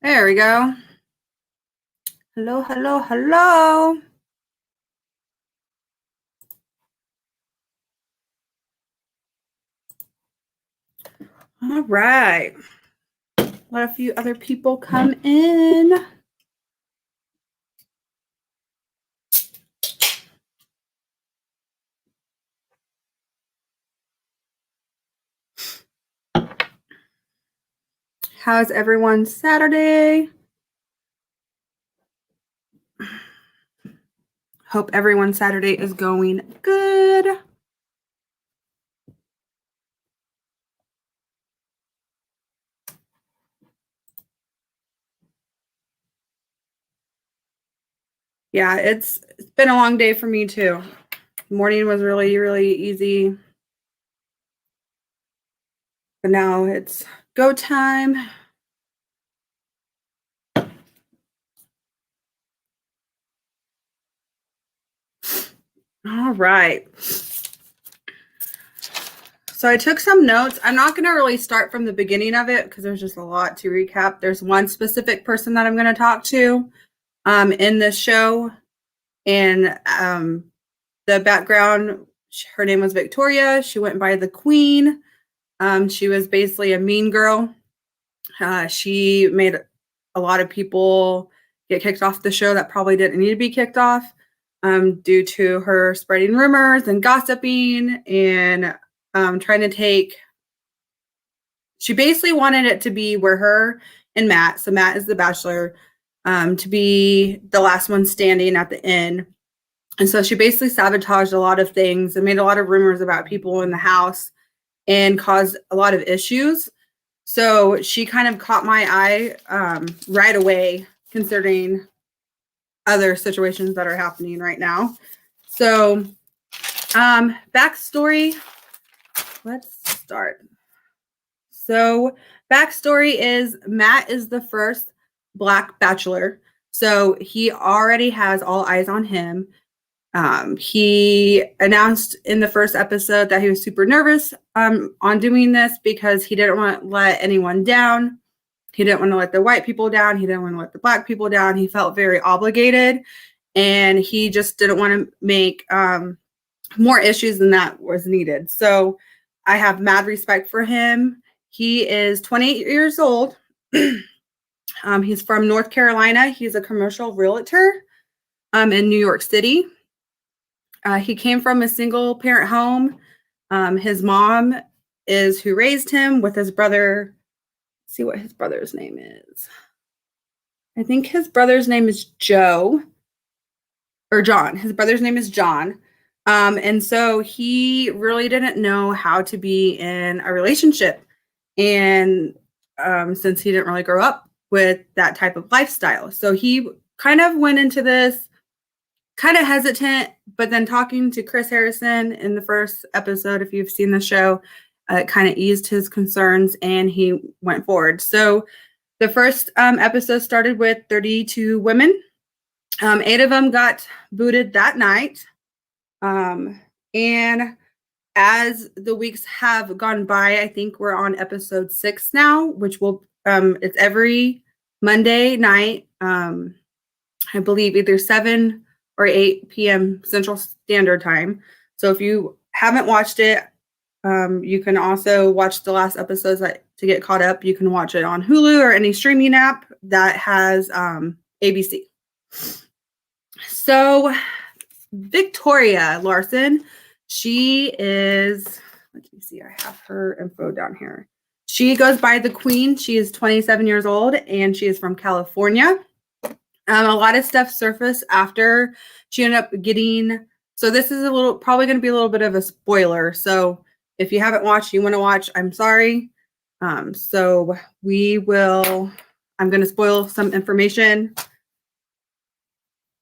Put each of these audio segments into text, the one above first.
There we go. Hello, hello, hello. All right. Let a few other people come in. How's everyone's Saturday? Hope everyone's Saturday is going good. Yeah, it's been a long day for me too. Morning was really, really easy. But now it's go time. All right. So I took some notes. I'm not going to really start from the beginning of it because there's just a lot to recap. There's one specific person that I'm going to talk to in this show. And the background, her name was Victoria. She went by the Queen. She was basically a mean girl. She made a lot of people get kicked off the show that probably didn't need to be kicked off due to her spreading rumors and gossiping and trying to take. She basically wanted it to be where her and Matt, so Matt is the Bachelor, to be the last one standing at the end. And so she basically sabotaged a lot of things and made a lot of rumors about people in the house and caused a lot of issues. So she kind of caught my eye right away, considering other situations that are happening right now. So backstory, let's start. So backstory is Matt is the first Black Bachelor. So he already has all eyes on him. He announced in the first episode that he was super nervous on doing this because he didn't want to let anyone down. He didn't want to let the white people down. He didn't want to let the Black people down. He felt very obligated, and he just didn't want to make more issues than that was needed. So I have mad respect for him. He is 28 years old. He's from North Carolina. He's a commercial realtor in New York City. He came from a single parent home. His mom is who raised him with his brother. Let's see what his brother's name is. I think his brother's name is Joe or John. His brother's name is John. And so he really didn't know how to be in a relationship. And since he didn't really grow up with that type of lifestyle. So he kind of went into this kind of hesitant, but then talking to Chris Harrison in the first episode, if you've seen the show, it kind of eased his concerns and he went forward. So the first episode started with 32 women. 8 of them got booted that night. And as the weeks have gone by, I think we're on episode 6 now, which will it's every Monday night. I believe either 7 or 8 p.m. Central Standard Time. So if you haven't watched it, you can also watch the last episodes to get caught up. You can watch it on Hulu or any streaming app that has ABC. So Victoria Larson, she is, let me see, I have her info down here. She goes by the Queen. She is 27 years old and she is from California. A lot of stuff surfaced after she ended up getting, so this is probably going to be a little bit of a spoiler. So if you haven't watched, you want to watch, I'm sorry. So I'm going to spoil some information.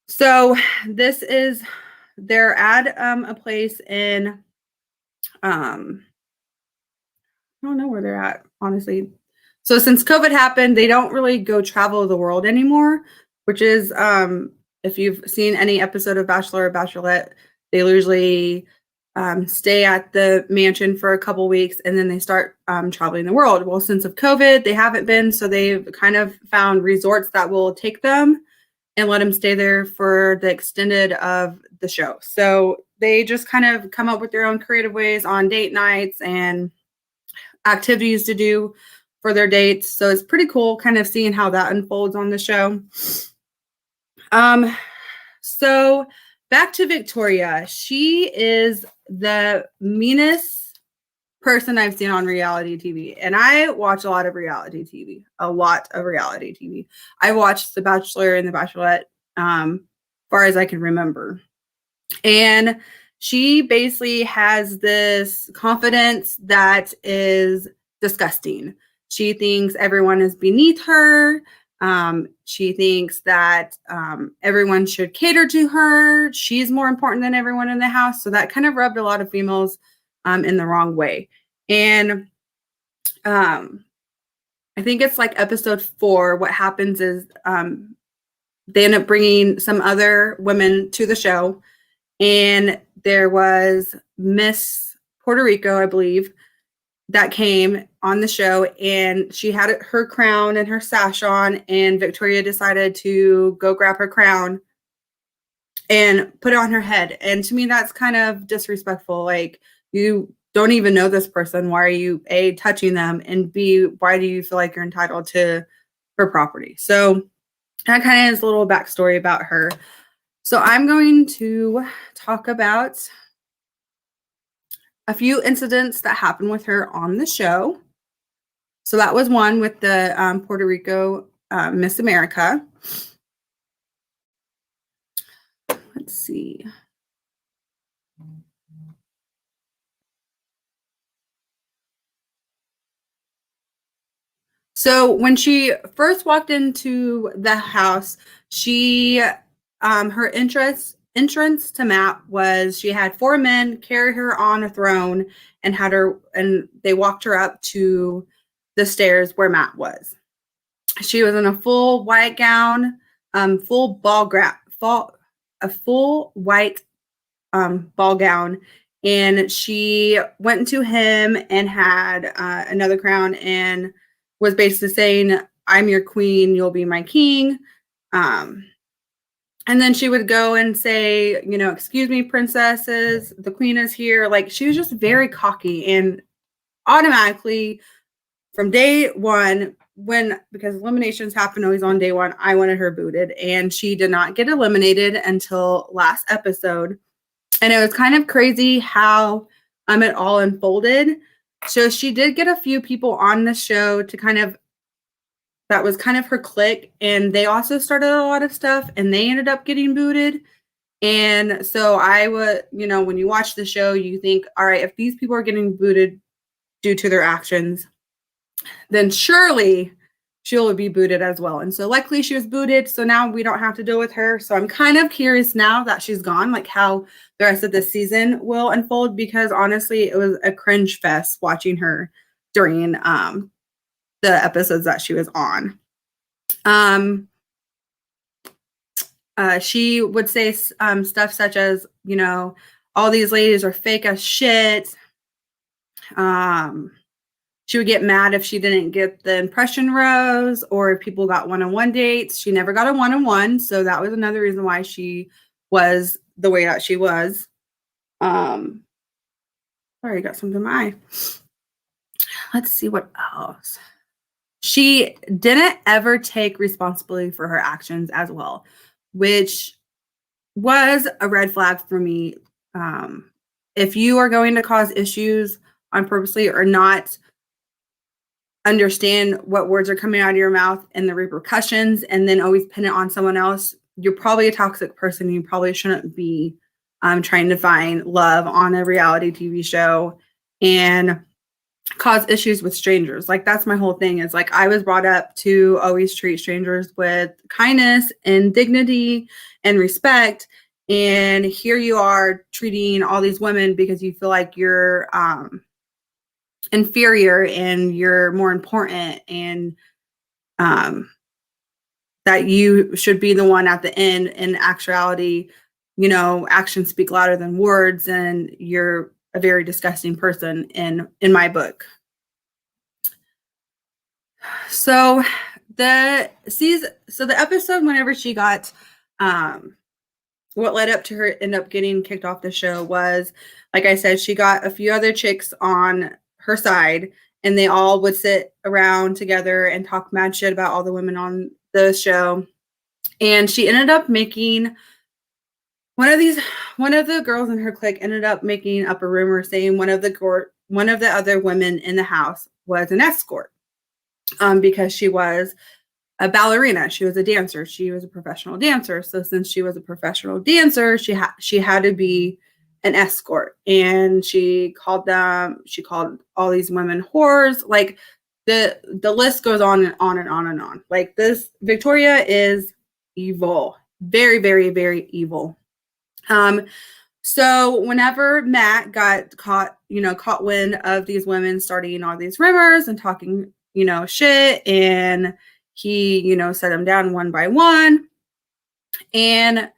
So this is, they're at a place in, I don't know where they're at, honestly. So since COVID happened, they don't really go travel the world anymore, which is, if you've seen any episode of Bachelor or Bachelorette, they usually stay at the mansion for a couple weeks, and then they start traveling the world. Well, since of COVID, they haven't been, so they've kind of found resorts that will take them and let them stay there for the extended of the show. So they just kind of come up with their own creative ways on date nights and activities to do for their dates. So it's pretty cool kind of seeing how that unfolds on the show. So back to Victoria. She is the meanest person I've seen on reality TV. And I watch a lot of reality TV. I watched The Bachelor and The Bachelorette far as I can remember. And she basically has this confidence that is disgusting. She thinks everyone is beneath her. She thinks that everyone should cater to her. She's more important than everyone in the house. So that kind of rubbed a lot of females in the wrong way. And I think it's like episode 4. What happens is they end up bringing some other women to the show. And there was Miss Puerto Rico, I believe, that came on the show, and she had her crown and her sash on, and Victoria decided to go grab her crown and put it on her head. And to me, that's kind of disrespectful. Like, you don't even know this person. Why are you, A, touching them, and B, why do you feel like you're entitled to her property? So that kind of is a little backstory about her. So I'm going to talk about a few incidents that happened with her on the show. So that was one with the Puerto Rico Miss America. Let's see. So when she first walked into the house, she her entrance to Matt was she had 4 men carry her on a throne and they walked her up to the stairs where Matt was. She was in a full white gown, full white ball gown, and she went to him and had another crown and was basically saying, "I'm your queen, you'll be my king." And then she would go and say, "Excuse me, princesses, the queen is here." Like, she was just very cocky, and automatically from day one, because eliminations happen always on day one, I wanted her booted, and she did not get eliminated until last episode. And it was kind of crazy how it all unfolded. So she did get a few people on the show that was kind of her clique, and they also started a lot of stuff, and they ended up getting booted. And so I would, when you watch the show, you think, all right, if these people are getting booted due to their actions, then surely she'll be booted as well. And so luckily she was booted, so now we don't have to deal with her. So I'm kind of curious now that she's gone, like how the rest of the season will unfold, because honestly, it was a cringe fest watching her during the episodes that she was on. She would say stuff such as, all these ladies are fake as shit. She would get mad if she didn't get the impression rose, or if people got one-on-one dates. She never got a one-on-one, so that was another reason why she was the way that she was. Sorry, I got something in my eye. Let's see what else. She didn't ever take responsibility for her actions as well, which was a red flag for me. If you are going to cause issues on purposely or not understand what words are coming out of your mouth and the repercussions, and then always pin it on someone else, you're probably a toxic person. You probably shouldn't be trying to find love on a reality TV show and cause issues with strangers. Like, that's my whole thing, is like, I was brought up to always treat strangers with kindness and dignity and respect. And here you are treating all these women because you feel like you're inferior and you're more important, and that you should be the one at the end. In actuality, actions speak louder than words, and you're a very disgusting person in my book. So the episode, whenever she got what led up to her end up getting kicked off the show was, like I said, she got a few other chicks on her side, and they all would sit around together and talk mad shit about all the women on the show. And she ended up making one of the girls in her clique ended up making up a rumor saying one of the other women in the house was an escort, because she was a ballerina. She was a dancer. She was a professional dancer. So since she was a professional dancer, she had to be an escort. And she called all these women whores. Like the list goes on and on and on and on. Like this, Victoria is evil. Very, very, very evil. So whenever Matt got caught wind of these women starting all these rumors and talking, shit, and he, set them down one by one. And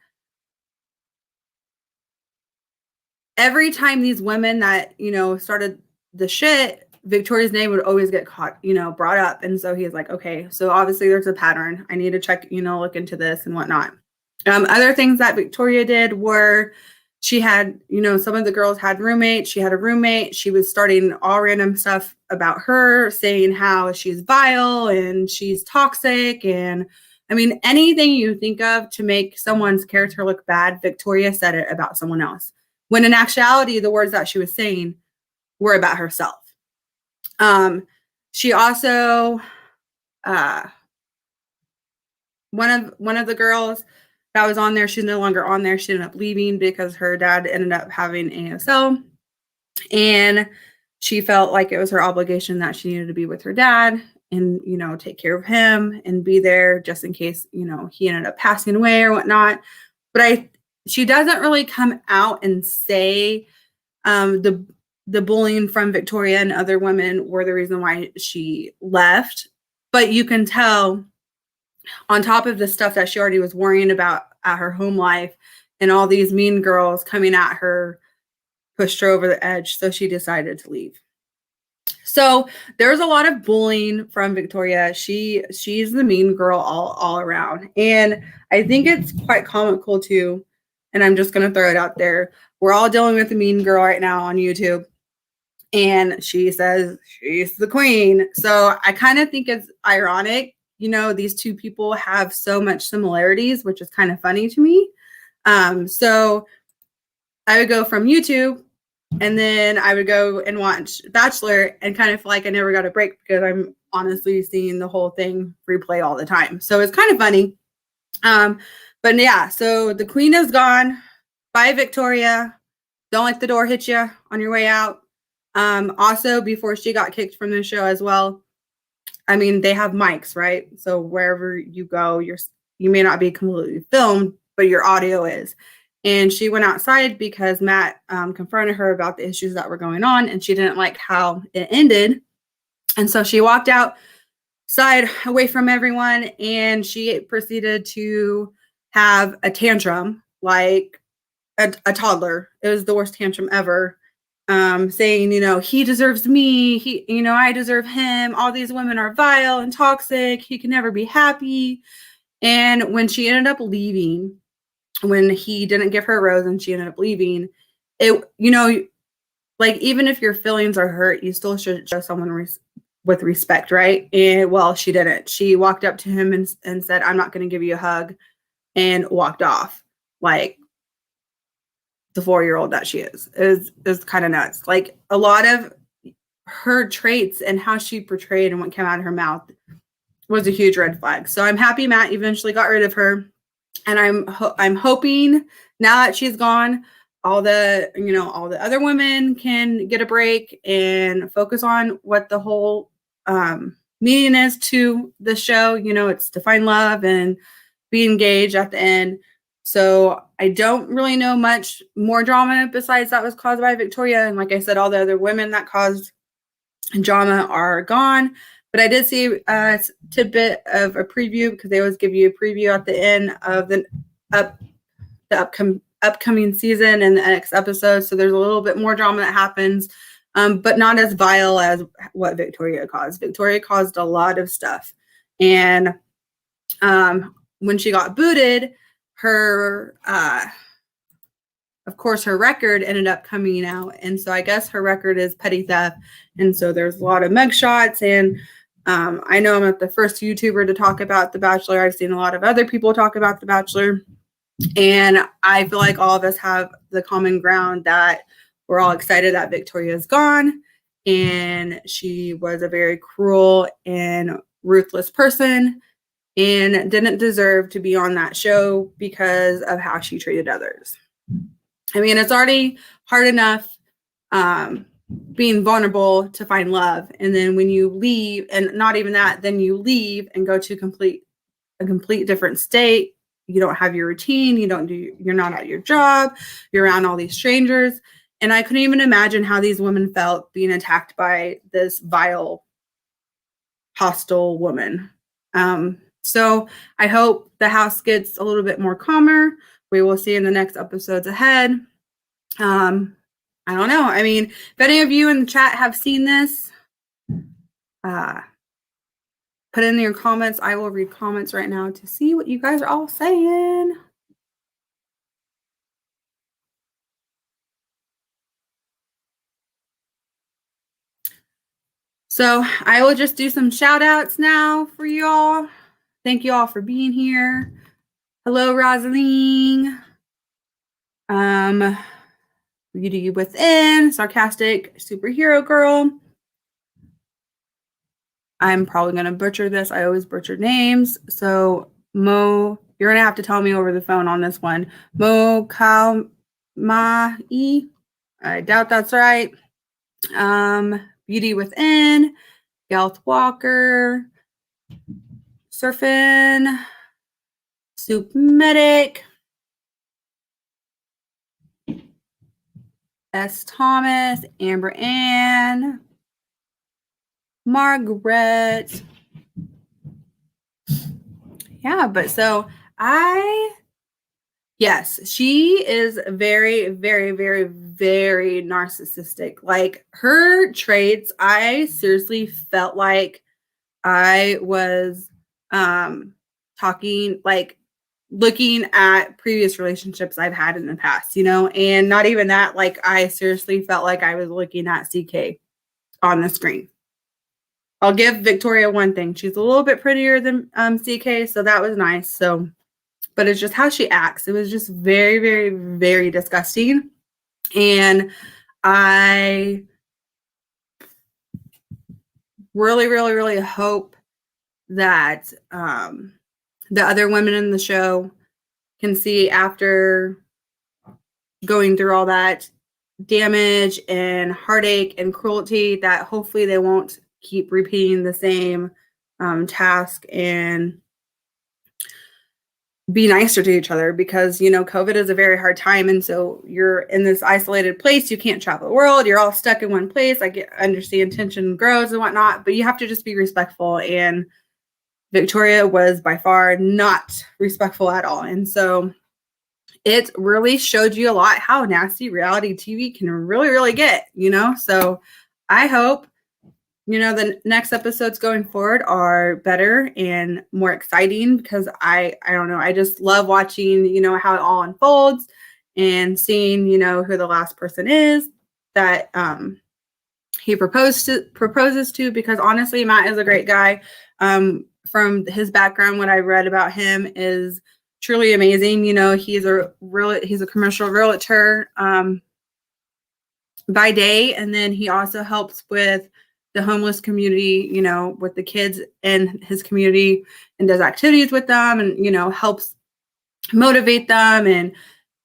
every time these women that, started the shit, Victoria's name would always get brought up. And so he's like, okay, so obviously there's a pattern. I need to check, look into this and whatnot. Other things that Victoria did were she had, some of the girls had roommates. She had a roommate. She was starting all random stuff about her, saying how she's vile and she's toxic. And I mean, anything you think of to make someone's character look bad, Victoria said it about someone else. When in actuality, the words that she was saying were about herself. She also, one of the girls that was on there, she's no longer on there. She ended up leaving because her dad ended up having ASL, and she felt like it was her obligation that she needed to be with her dad and, take care of him and be there just in case, he ended up passing away or whatnot. But she doesn't really come out and say the bullying from Victoria and other women were the reason why she left. But you can tell, on top of the stuff that she already was worrying about at her home life and all these mean girls coming at her, pushed her over the edge. So she decided to leave. So there's a lot of bullying from Victoria. She's the mean girl all around. And I think it's quite comical too. And I'm just going to throw it out there. We're all dealing with a mean girl right now on YouTube. And she says she's the queen. So I kind of think it's ironic. These two people have so much similarities, which is kind of funny to me. So I would go from YouTube, and then I would go and watch Bachelor and kind of feel like I never got a break because I'm honestly seeing the whole thing replay all the time. So it's kind of funny. But yeah, so the queen is gone. Bye, Victoria. Don't let the door hit you on your way out. Also, before she got kicked from the show as well, I mean, they have mics, right? So wherever you go, you may not be completely filmed, but your audio is. And she went outside because Matt confronted her about the issues that were going on, and she didn't like how it ended. And so she walked outside away from everyone, and she proceeded to have a tantrum like a toddler. It was the worst tantrum ever. Saying, he deserves me. I deserve him. All these women are vile and toxic. He can never be happy. And when she ended up leaving, when he didn't give her a rose and she ended up leaving, it, like, even if your feelings are hurt, you still should show someone with respect, right? And well, she didn't. She walked up to him and said, "I'm not going to give you a hug," and walked off. Like, the 4-year-old that she is kind of nuts. Like, a lot of her traits and how she portrayed and what came out of her mouth was a huge red flag. So I'm happy Matt eventually got rid of her, and I'm hoping now that she's gone, all the other women can get a break and focus on what the whole meaning is to the show. It's to find love and be engaged at the end. So I don't really know much more drama besides that was caused by Victoria. And like I said, all the other women that caused drama are gone. But I did see a tidbit of a preview, because they always give you a preview at the end of the upcoming season and the next episode. So there's a little bit more drama that happens, but not as vile as what Victoria caused. Victoria caused a lot of stuff. And when she got booted, her, of course, her record ended up coming out. And so I guess her record is petty theft. And so there's a lot of mugshots. And I know I'm not the first YouTuber to talk about The Bachelor. I've seen a lot of other people talk about The Bachelor. And I feel like all of us have the common ground that we're all excited that Victoria is gone. And she was a very cruel and ruthless person and didn't deserve to be on that show because of how she treated others. I mean, it's already hard enough being vulnerable to find love. And then when you leave, and not even that, then you leave and go to a complete different state. You don't have your routine. You're not at your job. You're around all these strangers. And I couldn't even imagine how these women felt being attacked by this vile, hostile woman. So I hope the house gets a little bit more calmer. We will see in the next episodes ahead. I don't know. I mean, if any of you in the chat have seen this, put in your comments. I will read comments right now to see what you guys are all saying. So I will just do some shout outs now for you all. Thank you all for being here. Hello, Rosaline. Beauty Within, Sarcastic Superhero Girl. I'm probably going to butcher this. I always butcher names. So Mo, you're going to have to tell me over the phone on this one. Mo Kalmai. I doubt that's right. Beauty Within, Galth Walker, Surfin, Soup Medic, S. Thomas, Amber Ann, Margaret. Yeah, but so yes, she is very, very, very, very narcissistic. Like her traits, I seriously felt like I was talking, like looking at previous relationships I've had in the past, and not even that, like I seriously felt like I was looking at CK on the screen. I'll give Victoria one thing. She's a little bit prettier than CK, so that was nice. So, but it's just how she acts. It was just very, very, very disgusting. And I really, really, really hope that the other women in the show can see after going through all that damage and heartache and cruelty that hopefully they won't keep repeating the same task and be nicer to each other because, COVID is a very hard time. And so you're in this isolated place. You can't travel the world. You're all stuck in one place. I understand tension grows and whatnot, but you have to just be respectful. And Victoria was by far not respectful at all. And so it really showed you a lot how nasty reality TV can really, really get, So I hope, the next episodes going forward are better and more exciting because I don't know. I just love watching, how it all unfolds and seeing, who the last person is that he proposes to because honestly, Matt is a great guy. From his background, what I read about him is truly amazing. He's a commercial realtor by day, and then he also helps with the homeless community, with the kids in his community and does activities with them and, helps motivate them and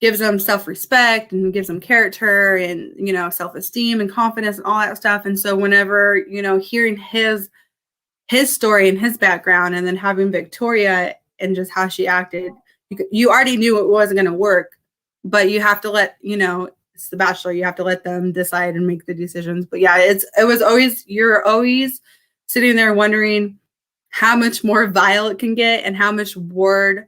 gives them self-respect and gives them character and, self-esteem and confidence and all that stuff. And so whenever, hearing his story and his background and then having Victoria and just how she acted, you already knew it wasn't going to work, but you have to let, it's The Bachelor. You have to let them decide and make the decisions. But yeah, you're always sitting there wondering how much more vile it can get and how much word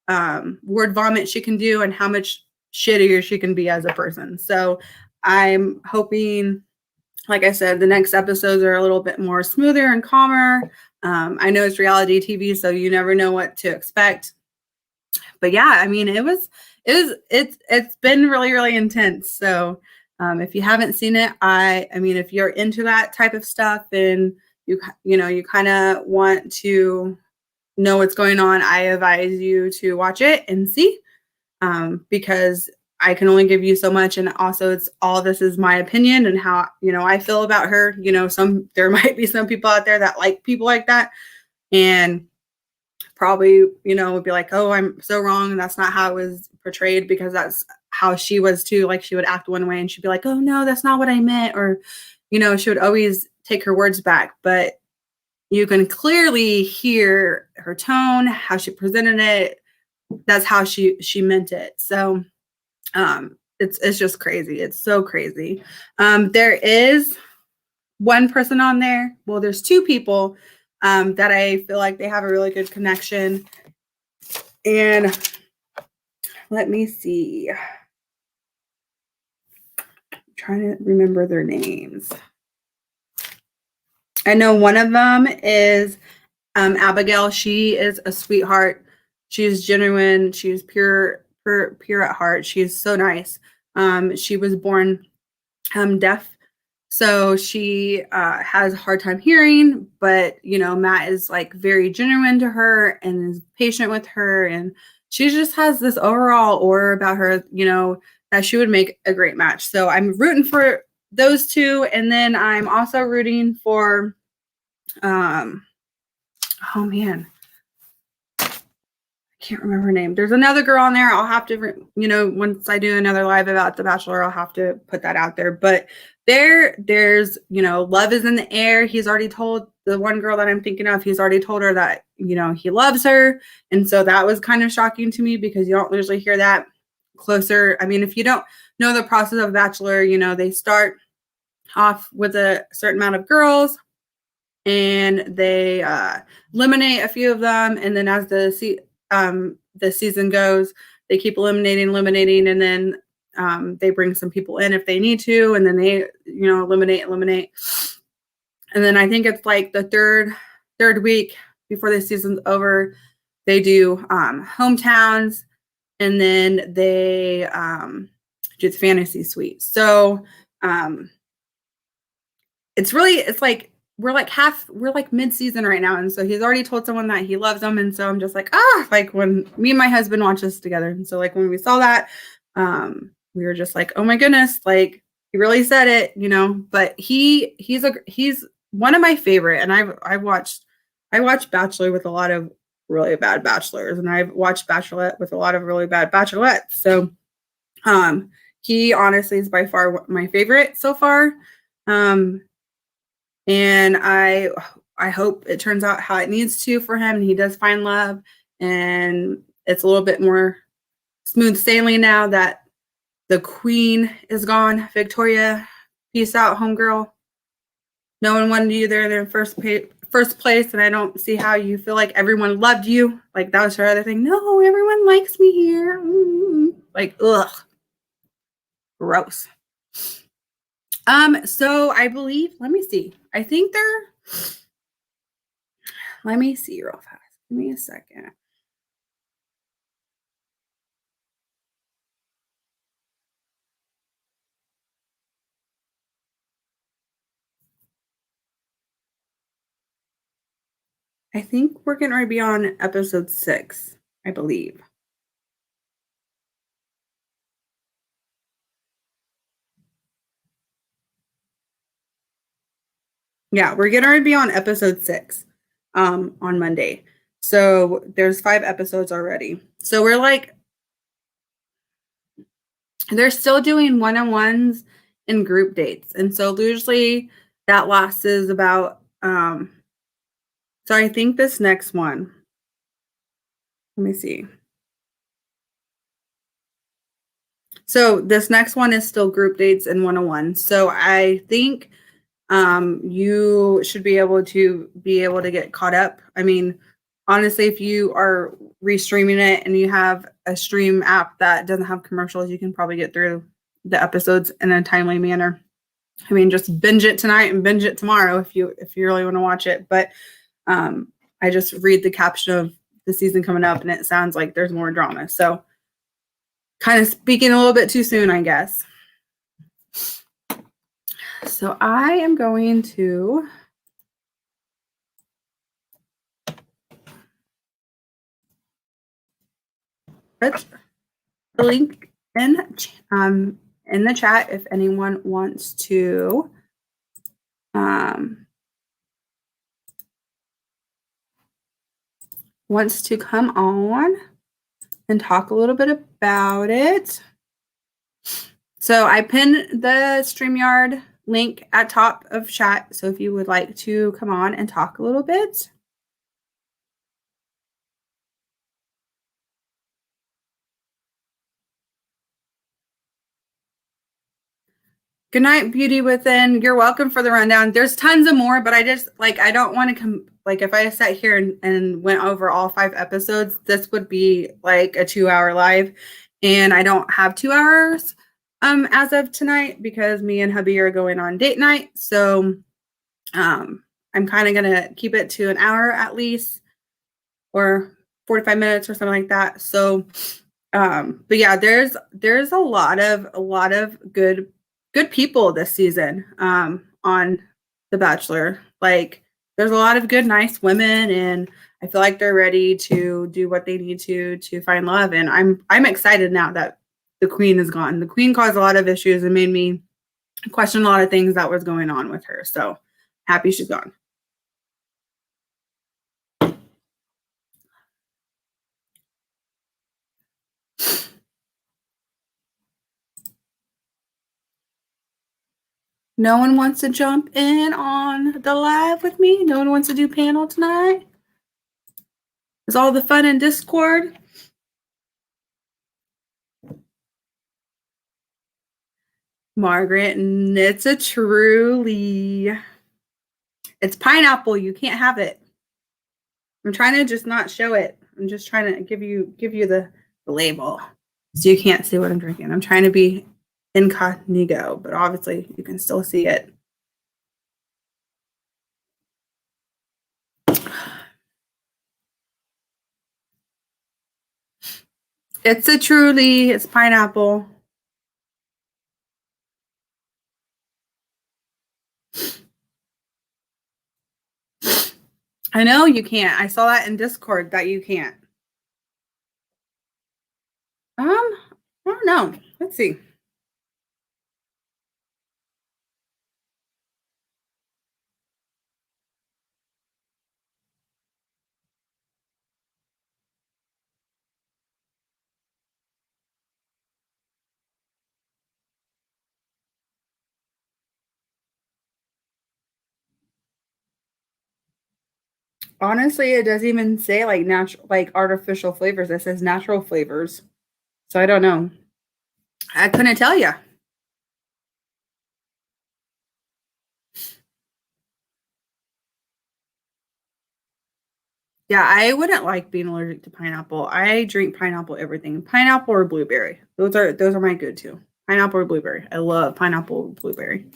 vomit she can do and how much shittier she can be as a person. So I'm hoping, like I said, the next episodes are a little bit more smoother and calmer. I know it's reality TV, so you never know what to expect. But yeah, I mean, it's been really, really intense. So if you haven't seen it, I mean, if you're into that type of stuff and you kind of want to know what's going on, I advise you to watch it and see, because I can only give you so much. And also it's all this is my opinion and how, I feel about her. There might be some people out there that like people like that and probably, would be like, oh, I'm so wrong. That's not how it was portrayed, because that's how she was too. Like she would act one way and she'd be like, oh no, that's not what I meant. Or, she would always take her words back, but you can clearly hear her tone, how she presented it. That's how she meant it. So it's just crazy. It's so crazy. There is one person on there. Well, there's two people that I feel like they have a really good connection. And let me see. I'm trying to remember their names. I know one of them is Abigail. She is a sweetheart. She's genuine. She's pure at heart. She's so nice. She was born deaf, so she has a hard time hearing. But Matt is like very genuine to her and is patient with her, and she just has this overall aura about her, that she would make a great match. So I'm rooting for those two, and then I'm also rooting for oh man, I can't remember her name. There's another girl on there. I'll have to, once I do another live about The Bachelor, I'll have to put that out there. But there's, love is in the air. He's already told the one girl that I'm thinking of, he's already told her that, he loves her. And so that was kind of shocking to me, because you don't usually hear that closer. I mean, if you don't know the process of Bachelor, they start off with a certain amount of girls, and they eliminate a few of them, and then as the season goes, they keep eliminating, and then they bring some people in if they need to, and then they eliminate, and then I think it's like the third week before the season's over, they do hometowns, and then they do the fantasy suite. So it's like we're like mid-season right now, and so he's already told someone that he loves them, and so I'm just like, like when me and my husband watch this together, and so like when we saw that, we were just like, oh my goodness, like he really said it, but he's one of my favorite, and I watched Bachelor with a lot of really bad bachelors, and I've watched Bachelorette with a lot of really bad bachelorettes. So he honestly is by far my favorite so far. And I hope it turns out how it needs to for him, and he does find love, and it's a little bit more smooth sailing now that the queen is gone. Victoria, peace out, homegirl. No one wanted you there in first place, and I don't see how you feel like everyone loved you. Like that was her other thing. No, everyone likes me here. Like, ugh, gross. So I believe, let me see. I think let me see real fast. Give me a second. I think we're getting ready to be on episode 6, I believe. Yeah, we're getting ready to be on episode 6 on Monday. So there's 5 episodes already. So we're like, they're still doing one-on-ones and group dates. And so usually that lasts is about, so I think this next one, let me see. So this next one is still group dates and one-on-one. So I think you should be able to get caught up. I mean, honestly, if you are restreaming it and you have a stream app that doesn't have commercials, you can probably get through the episodes in a timely manner. I mean, just binge it tonight and binge it tomorrow if you really want to watch it. But I just read the caption of the season coming up, and it sounds like there's more drama. So, kind of speaking a little bit too soon, I guess. So I am going to put the link in the chat if anyone wants to come on and talk a little bit about it. So I pinned the StreamYard link at top of chat. So if you would like to come on and talk a little bit. Good night, Beauty Within. You're welcome for the rundown. There's tons of more, but I just I don't want to come if I sat here and went over all 5 episodes, this would be like a 2-hour live. And I don't have 2 hours as of tonight because me and hubby are going on date night. So I'm kind of gonna keep it to an hour at least, or 45 minutes or something like that. So but yeah, there's a lot of good people this season on The Bachelor. There's a lot of good, nice women, and I feel like they're ready to do what they need to find love. And I'm excited now that the queen is gone. The queen caused a lot of issues and made me question a lot of things that was going on with her. So happy she's gone. No one wants to jump in on the live with me? No one wants to do panel tonight? Is all the fun in Discord? Margaret, and it's a truly. It's pineapple. You can't have it. I'm trying to just not show it. I'm just trying to give you the label so you can't see what I'm drinking. I'm trying to be incognito, but obviously you can still see it. It's a truly. It's pineapple. I know you can't. I saw that in Discord that you can't. I don't know. Let's see. Honestly, it doesn't even say natural, artificial flavors. It says natural flavors. So I don't know. I couldn't tell you. Yeah, I wouldn't like being allergic to pineapple. I drink pineapple everything. Pineapple or blueberry. Those are my go-to. Pineapple or blueberry. I love pineapple or blueberry.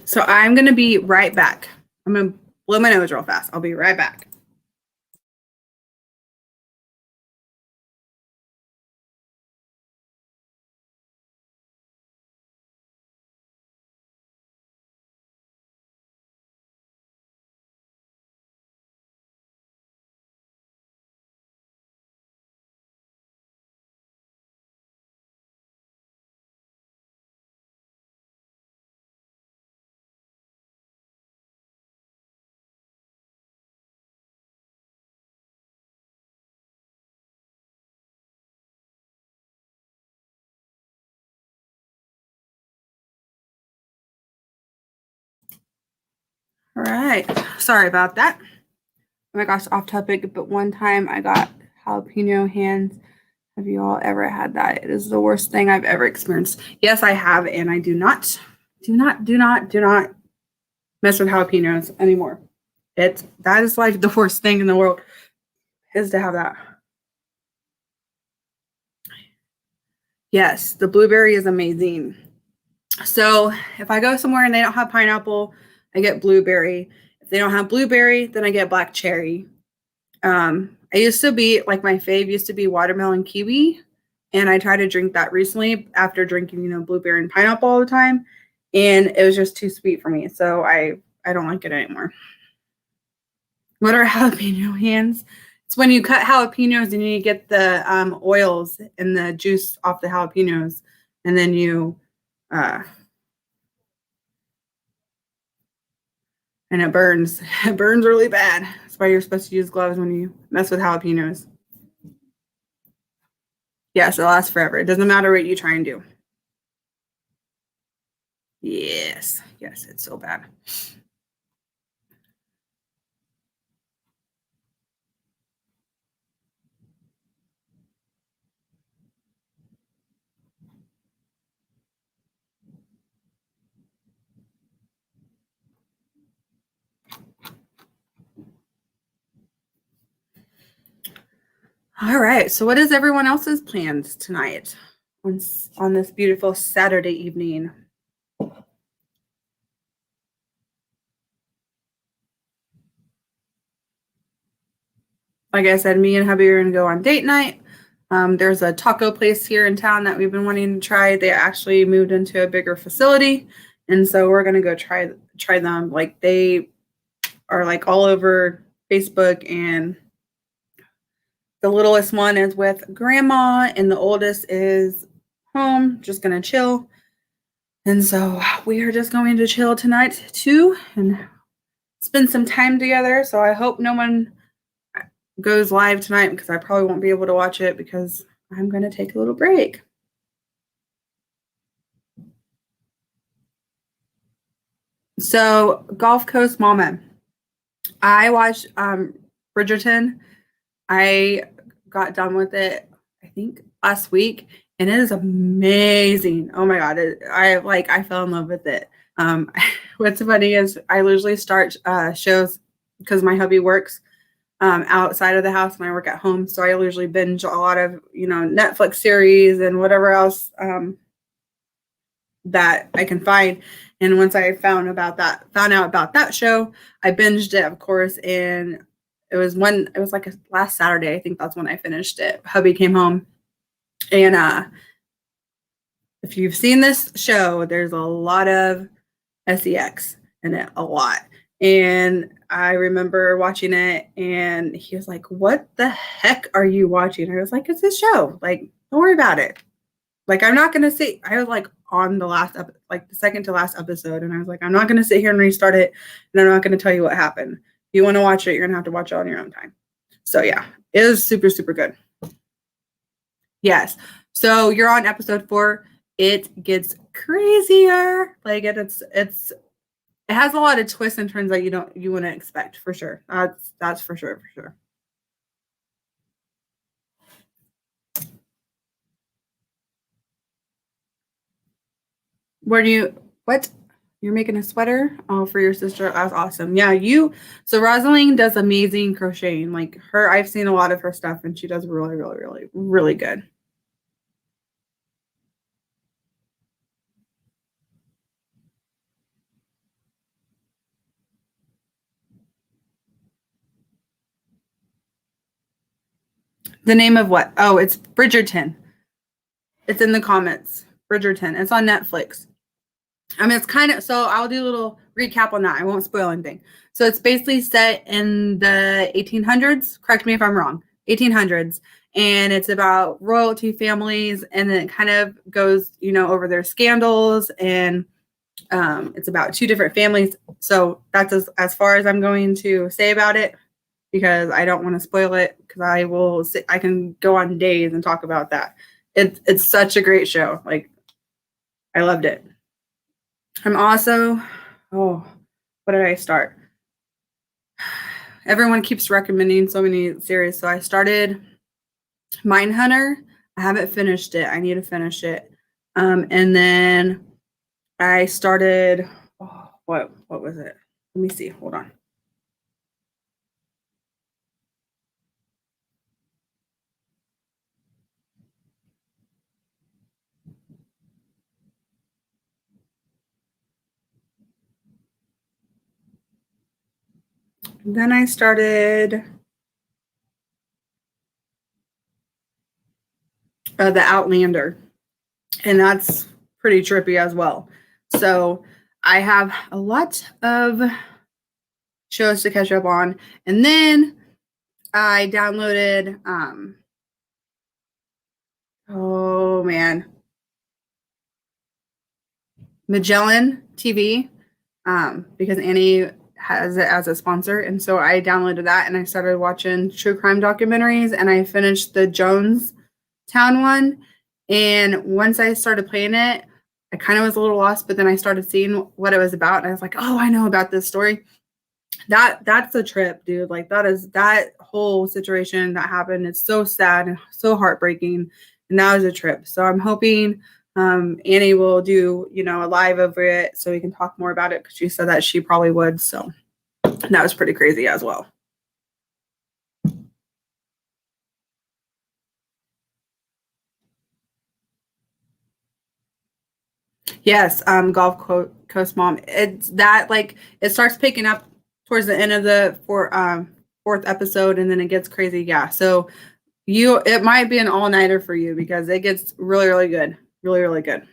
So I'm going to be right back. I'm going to blow my nose real fast. I'll be right back. All right. Sorry about that. Oh my gosh, off topic, but one time I got jalapeno hands Have you all ever had that? It is the worst thing I've ever experienced. Yes, I have, and I do not mess with jalapenos anymore. That is like the worst thing in the world is to have that. Yes, the blueberry is amazing. So if I go somewhere and they don't have pineapple, I get blueberry. If they don't have blueberry, then I get black cherry. I used to be like my fave used to be watermelon kiwi, and I tried to drink that recently after drinking, blueberry and pineapple all the time, and it was just too sweet for me. So I don't like it anymore. What are jalapeno hands? It's when you cut jalapenos and you get the oils and the juice off the jalapenos, and then you and it burns. It burns really bad. That's why you're supposed to use gloves when you mess with jalapenos. Yes, it lasts forever. It doesn't matter what you try and do. Yes, it's so bad. All right. So, what is everyone else's plans tonight on this beautiful Saturday evening? Like I said, me and hubby are going to go on date night. There's a taco place here in town that we've been wanting to try. They actually moved into a bigger facility, and so we're going to go try them. Like they are like all over Facebook, and the littlest one is with grandma, and the oldest is home, just going to chill. And so we are just going to chill tonight too and spend some time together. So I hope no one goes live tonight because I probably won't be able to watch it because I'm going to take a little break. So Gulf Coast Mama. I watched Bridgerton. I got done with it, I think, last week, and it is amazing. Oh my God. I fell in love with it. What's funny is I usually start shows because my hubby works outside of the house and I work at home. So I usually binge a lot of, Netflix series and whatever else that I can find. And once I found out about that show, I binged it, of course. And it was like last Saturday. I think that's when I finished it. Hubby came home, and if you've seen this show, there's a lot of sex in it, a lot. And I remember watching it, and he was like, "What the heck are you watching?" I was like, "It's a show. Like, don't worry about it. Like, I'm not gonna say." I was like on the second to last episode, and I was like, "I'm not gonna sit here and restart it, and I'm not gonna tell you what happened. If you want to watch it, you're gonna have to watch it on your own time." So yeah, it was super, super good. Yes. So you're on episode 4. It gets crazier. Like it has a lot of twists and turns that you wouldn't expect, for sure. That's for sure, for sure. What? You're making a sweater? Oh, for your sister. That's awesome. Yeah, so Rosalind does amazing crocheting. Like I've seen a lot of her stuff and she does really, really, really, really good. The name of what? Oh, it's Bridgerton. It's in the comments. Bridgerton. It's on Netflix. I mean, it's kind of, so I'll do a little recap on that. I won't spoil anything. So it's basically set in the 1800s. Correct me if I'm wrong. 1800s. And it's about royalty families. And then it kind of goes, over their scandals. And it's about 2 different families. So that's as far as I'm going to say about it because I don't want to spoil it because I can go on days and talk about that. It's such a great show. Like, I loved it. I'm also, what did I start? Everyone keeps recommending so many series. So I started Mindhunter. I haven't finished it. I need to finish it. And then I started, oh, what was it? Let me see. Hold on. Then I started The Outlander, and that's pretty trippy as well. So I have a lot of shows to catch up on. And then I downloaded, oh man, Magellan TV, because Annie has it as a sponsor. And so I downloaded that and I started watching true crime documentaries, and I finished the Jonestown one. And once I started playing it, I kind of was a little lost, but then I started seeing what it was about. And I was like, oh, I know about this story. That's a trip, dude. Like that whole situation that happened. It's so sad and so heartbreaking. And that was a trip. So I'm hoping Annie will do, a live over it so we can talk more about it, because she said that she probably would. So that was pretty crazy as well. Yes, Gulf Coast Mom. It's that, like, it starts picking up towards the end of the fourth episode, and then it gets crazy. Yeah, so it might be an all nighter for you because it gets really, really good, really, really good.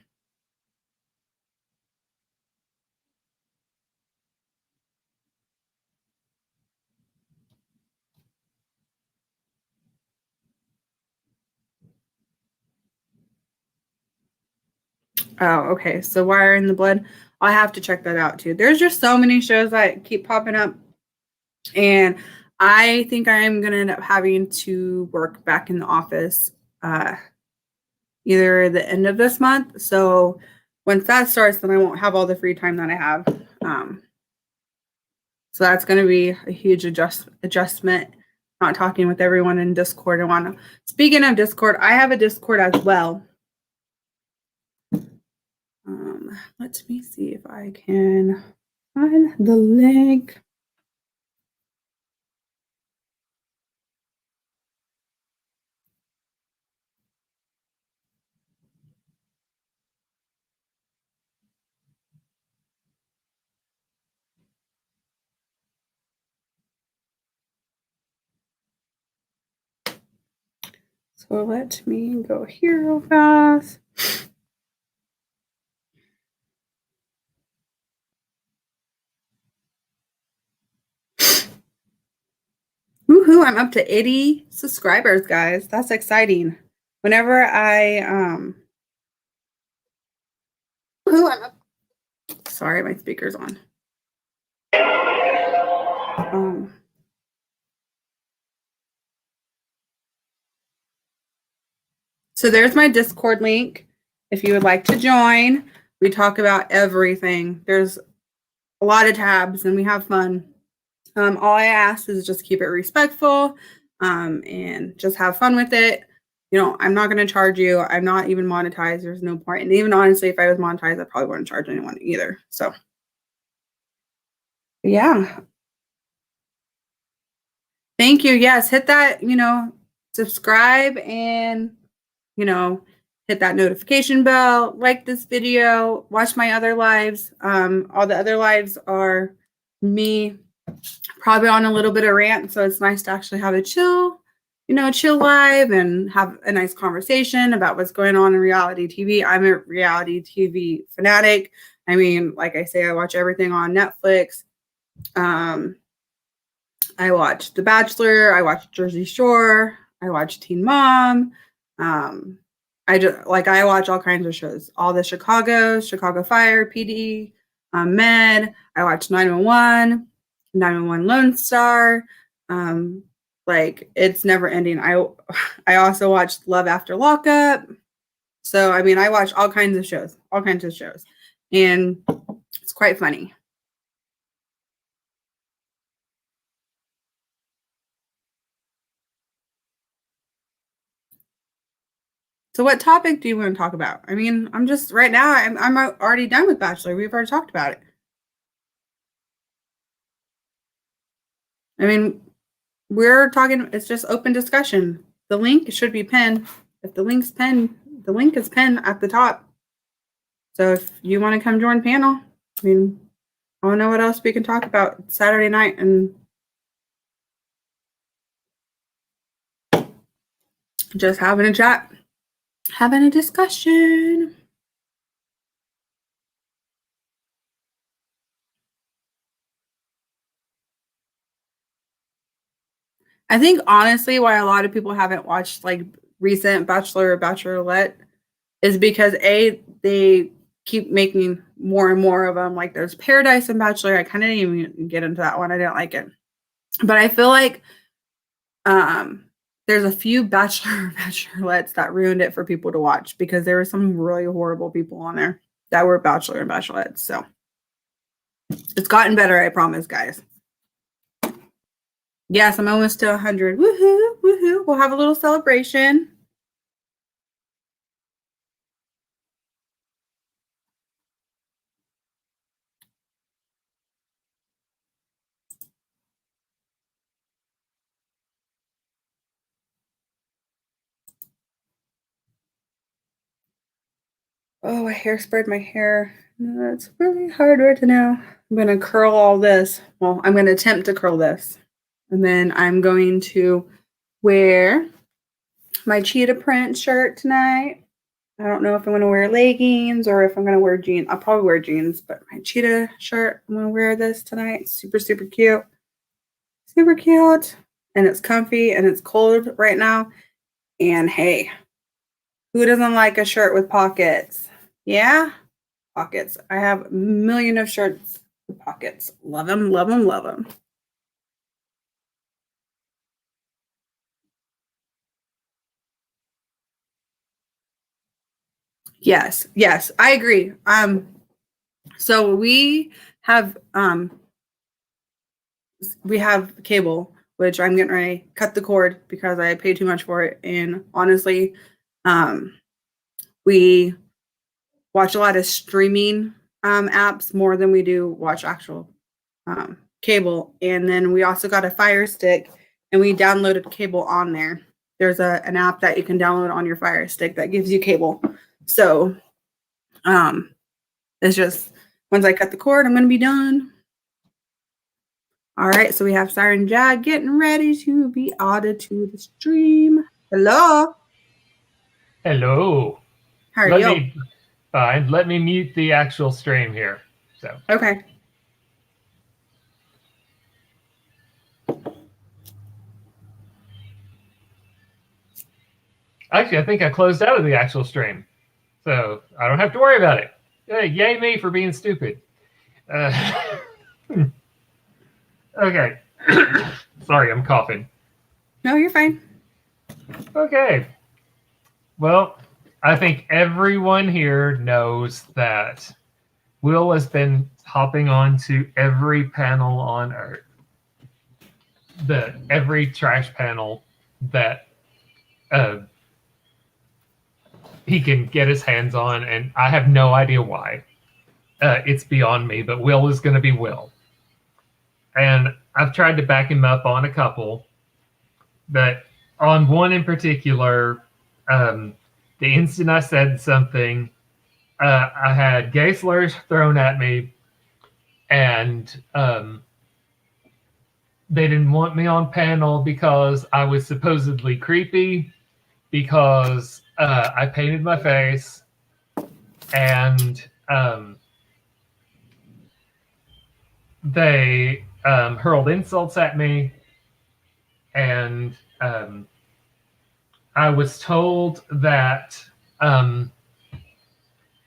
Oh, okay. So Wire in the Blood. I have to check that out too. There's just so many shows that keep popping up, and I think I am gonna end up having to work back in the office uh, either the end of this month. So once that starts, then I won't have all the free time that I have. Um, so that's going to be a huge adjustment. Not talking with everyone in Discord. Speaking of Discord, I have a Discord as well. Let me see if I can find the link. So let me go here real fast. Woohoo, I'm up to 80 subscribers, guys. That's exciting. Whenever I woohoo, I'm up. Sorry, my speaker's on. Um So there's my Discord link. If you would like to join, we talk about everything. There's a lot of tabs and we have fun. All I ask is just keep it respectful, and just have fun with it. I'm not going to charge you. I'm not even monetized. There's no point. And even honestly, if I was monetized, I probably wouldn't charge anyone either. So, yeah. Thank you. Yes, hit that, subscribe, and you know, hit that notification bell, like this video, watch my other lives. All the other lives are me probably on a little bit of rant. So it's nice to actually have a chill live and have a nice conversation about what's going on in reality TV. I'm a reality TV fanatic. I mean, like I say, I watch everything on Netflix. I watch The Bachelor. I watch Jersey Shore. I watch Teen Mom. Um, I watch all kinds of shows. All the Chicago Fire, PD, Med. I watch 911, 911 Lone Star. Like it's never ending. I also watch Love After Lockup. So I mean, I watch all kinds of shows, and it's quite funny. So what topic do you want to talk about? I mean, I'm just right now. I'm already done with Bachelor. We've already talked about it. I mean, we're talking. It's just open discussion. The link should be pinned. If the link's pinned, the link is pinned at the top. So if you want to come join panel, I mean, I don't know what else we can talk about. It's Saturday night and just having a chat, having a discussion. I think honestly, why a lot of people haven't watched like recent Bachelor or Bachelorette is because they keep making more and more of them. Like there's Paradise and Bachelor. I kind of didn't even get into that one. I didn't like it, but I feel like there's a few Bachelor Bachelorettes that ruined it for people to watch because there were some really horrible people on there that were Bachelor and Bachelorettes. So it's gotten better, I promise, guys. Yes, I'm almost to 100. Woohoo! Woohoo! We'll have a little celebration. Oh, I hairsprayed my hair. It's really hard right now. I'm going to curl all this. Well, I'm going to attempt to curl this. And then I'm going to wear my cheetah print shirt tonight. I don't know if I'm going to wear leggings or if I'm going to wear jeans. I'll probably wear jeans, but my cheetah shirt, I'm going to wear this tonight. It's super, super cute. Super cute. And it's comfy and it's cold right now. And hey, who doesn't like a shirt with pockets? Yeah, pockets. I have a million of shirts with pockets. Love them, love them, love them. Yes, yes, I agree. So we have cable, which I'm getting ready to cut the cord because I paid too much for it. And honestly, we watch a lot of streaming apps more than we do watch actual cable. And then we also got a Fire Stick and we downloaded cable on there. There's an app that you can download on your Fire Stick that gives you cable. So it's just once I cut the cord, I'm going to be done. All right, so we have Siren Jag getting ready to be added to the stream. Hello. Hello. How are you? Fine. Let me mute the actual stream here. So Okay. actually, I think I closed out of the actual stream, so I don't have to worry about it. Yay me for being stupid. Okay. Sorry, I'm coughing. No, you're fine. Okay. Well, I think everyone here knows that Will has been hopping on to every panel on Earth. Every trash panel that he can get his hands on, and I have no idea why. It's beyond me, but Will is going to be Will. And I've tried to back him up on a couple, but on one in particular, the instant I said something, I had gay slurs thrown at me, and they didn't want me on panel because I was supposedly creepy, because I painted my face, and they hurled insults at me, and I was told that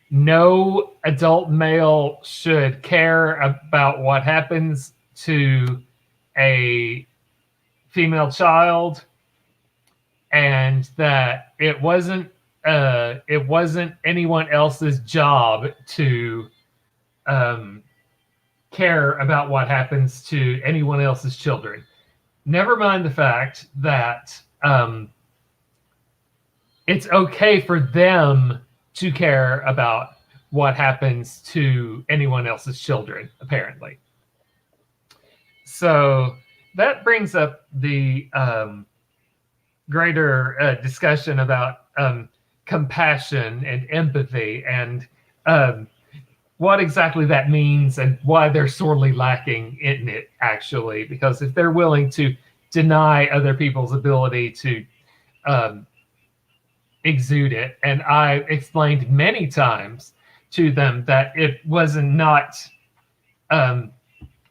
no adult male should care about what happens to a female child, and that it wasn't anyone else's job to care about what happens to anyone else's children. Never mind the fact that it's okay for them to care about what happens to anyone else's children, apparently. So that brings up the greater discussion about compassion and empathy and um, what exactly that means and why they're sorely lacking in it, actually. Because if they're willing to deny other people's ability to um, exude it, and I explained many times to them that it wasn't not um,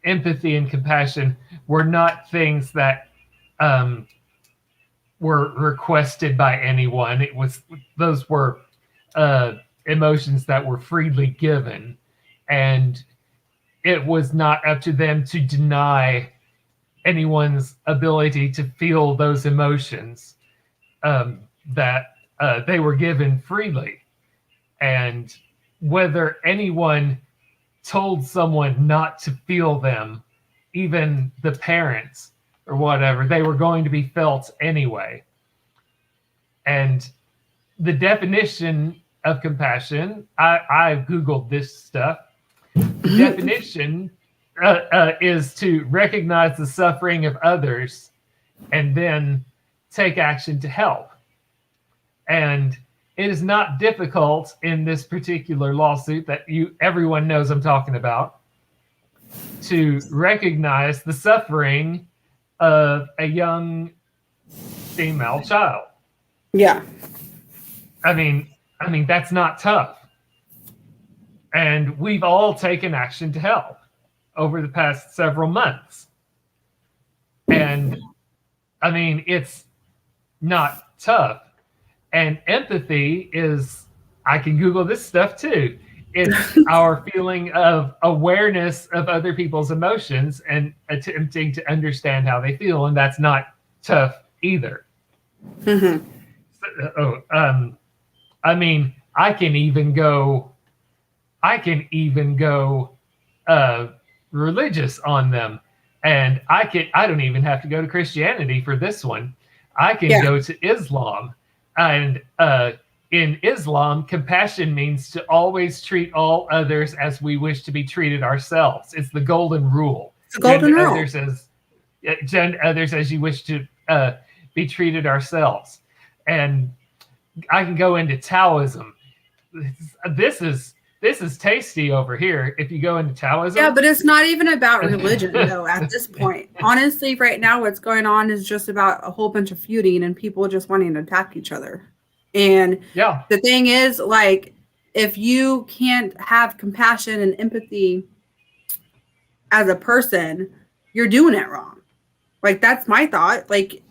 empathy and compassion were not things that um, were requested by anyone. It was those were uh, emotions that were freely given, and it was not up to them to deny anyone's ability to feel those emotions that they were given freely. And whether anyone told someone not to feel them, even the parents or whatever, they were going to be felt anyway. And the definition of compassion, I Googled this stuff. The definition is to recognize the suffering of others and then take action to help. And it is not difficult in this particular lawsuit that everyone knows I'm talking about to recognize the suffering of a young female child. Yeah. I mean that's not tough. And we've all taken action to help over the past several months. And I mean, it's not tough. And empathy is, I can Google this stuff too. It's our feeling of awareness of other people's emotions and attempting to understand how they feel. And that's not tough either. Mm-hmm. I mean, I can even go religious on them. And I don't even have to go to Christianity for this one. I can go to Islam. And in Islam, compassion means to always treat all others as we wish to be treated ourselves. It's the golden rule. It's a golden rule. Others as you wish to be treated ourselves. And I can go into Taoism. This is tasty over here. If you go into Taoism, yeah, but it's not even about religion though. At this point, honestly, right now, what's going on is just about a whole bunch of feuding and people just wanting to attack each other. And the thing is, like, if you can't have compassion and empathy as a person, you're doing it wrong. Like, that's my thought. Like,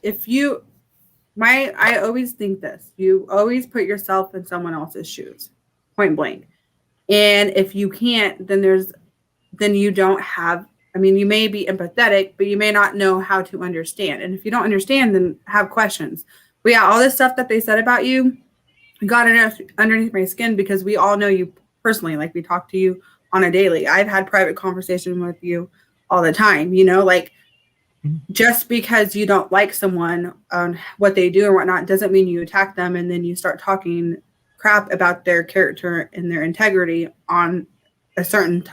I always think this: you always put yourself in someone else's shoes, point blank. And if you can't, then you don't have, I mean, you may be empathetic, but you may not know how to understand. And if you don't understand, then have questions. But yeah, all this stuff that they said about you got underneath my skin because we all know you personally. Like, we talk to you on a daily. I've had private conversation with you all the time, like just because you don't like someone on what they do or whatnot doesn't mean you attack them and then you start talking crap about their character and their integrity on a certain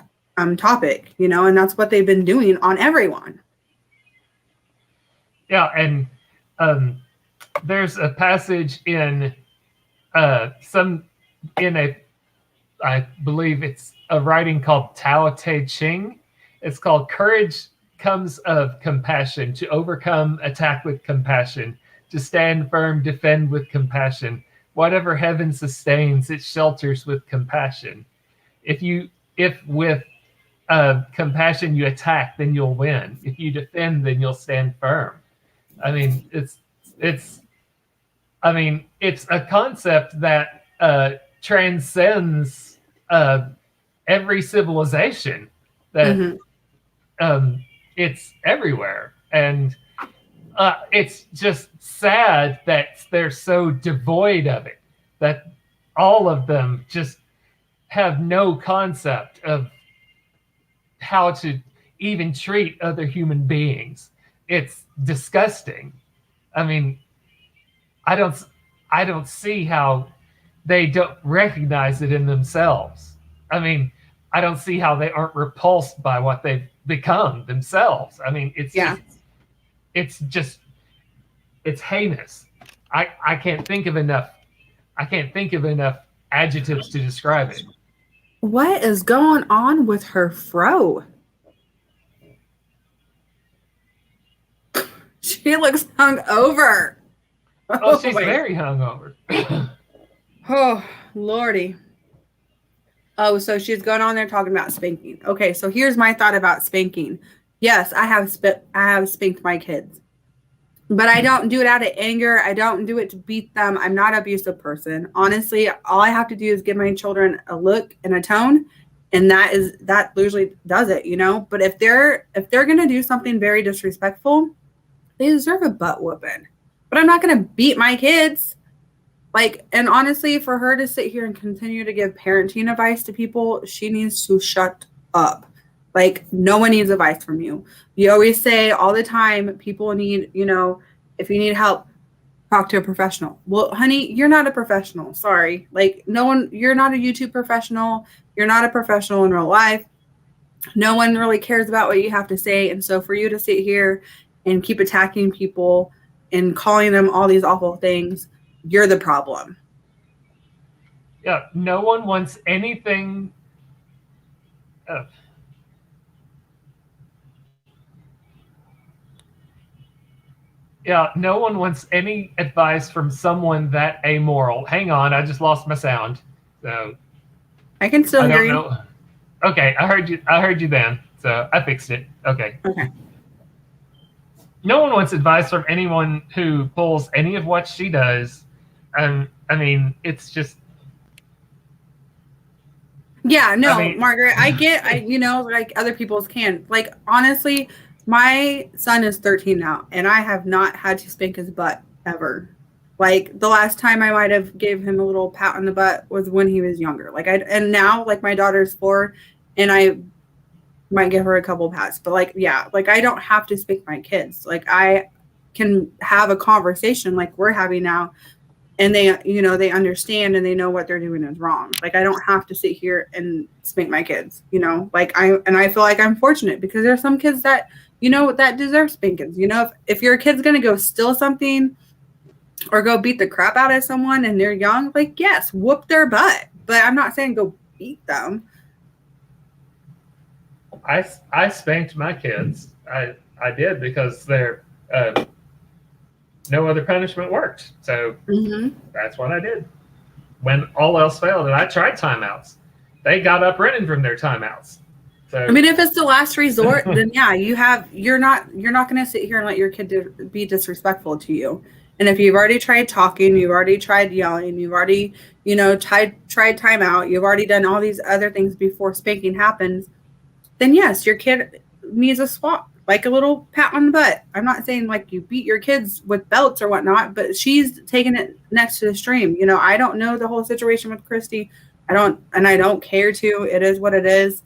topic, and that's what they've been doing on everyone. Yeah, and there's a passage in I believe it's a writing called Tao Te Ching. It's called "Courage Comes of Compassion, to overcome, attack with compassion, to stand firm, defend with compassion. Whatever heaven sustains, it shelters with compassion. If with compassion you attack, then you'll win. If you defend, then you'll stand firm." I mean, it's a concept that transcends every civilization. That it's everywhere, and it's just sad that they're so devoid of it, that all of them just have no concept of how to even treat other human beings. It's disgusting. I mean, I I don't see how they don't recognize it in themselves. I mean, I don't see how they aren't repulsed by what they've become themselves. I mean, Yeah. it's just, it's heinous. I can't think of enough. I can't think of enough adjectives to describe it. What is going on with her fro? She looks hungover. Oh, Oh she's my. very hungover. Oh, Lordy. Oh, so she's going on there talking about spanking. Okay, so here's my thought about spanking. Yes, I have spanked my kids. But I don't do it out of anger. I don't do it to beat them. I'm not an abusive person. Honestly, all I have to do is give my children a look and a tone, and that usually does it, you know? But if they're going to do something very disrespectful, they deserve a butt whooping. But I'm not going to beat my kids. Like, and honestly, for her to sit here and continue to give parenting advice to people, she needs to shut up. Like, no one needs advice from you. You always say all the time, people need, if you need help, talk to a professional. Well, honey, you're not a professional. Sorry. Like, no one, you're not a YouTube professional. You're not a professional in real life. No one really cares about what you have to say. And so for you to sit here and keep attacking people and calling them all these awful things, you're the problem. Yeah, no one wants anything. Uh, yeah, no one wants any advice from someone that amoral. Hang on, I just lost my sound. So I can still I hear don't you. know. Okay, I heard you. I heard you then. So I fixed it. Okay. Okay. No one wants advice from anyone who pulls any of what she does. I mean, it's just. Yeah, I no, mean, Margaret, like other people's can. Like, honestly, my son is 13 now, and I have not had to spank his butt ever. Like, the last time I might have gave him a little pat on the butt was when he was younger. And now, like, my daughter's 4, and I might give her a couple pats. But, like, yeah, like, I don't have to spank my kids. Like, I can have a conversation like we're having now, and they understand and they know what they're doing is wrong. Like, I don't have to sit here and spank my kids, like I feel like I'm fortunate because there's some kids that that deserve spankings. If your kid's going to go steal something or go beat the crap out of someone and they're young, like, yes, whoop their butt, but I'm not saying go beat them. I spanked my kids. I did because they're no other punishment worked. So that's what I did. When all else failed, and I tried timeouts, they got up running from their timeouts. So I mean, if it's the last resort, then yeah, you're not going to sit here and let your kid be disrespectful to you. And if you've already tried talking, you've already tried yelling, you've already, tried timeout, you've already done all these other things before spanking happens, then yes, your kid needs a swap, like a little pat on the butt. I'm not saying like you beat your kids with belts or whatnot, but she's taking it next to the stream. I don't know the whole situation with Christy. I don't care to. It is what it is.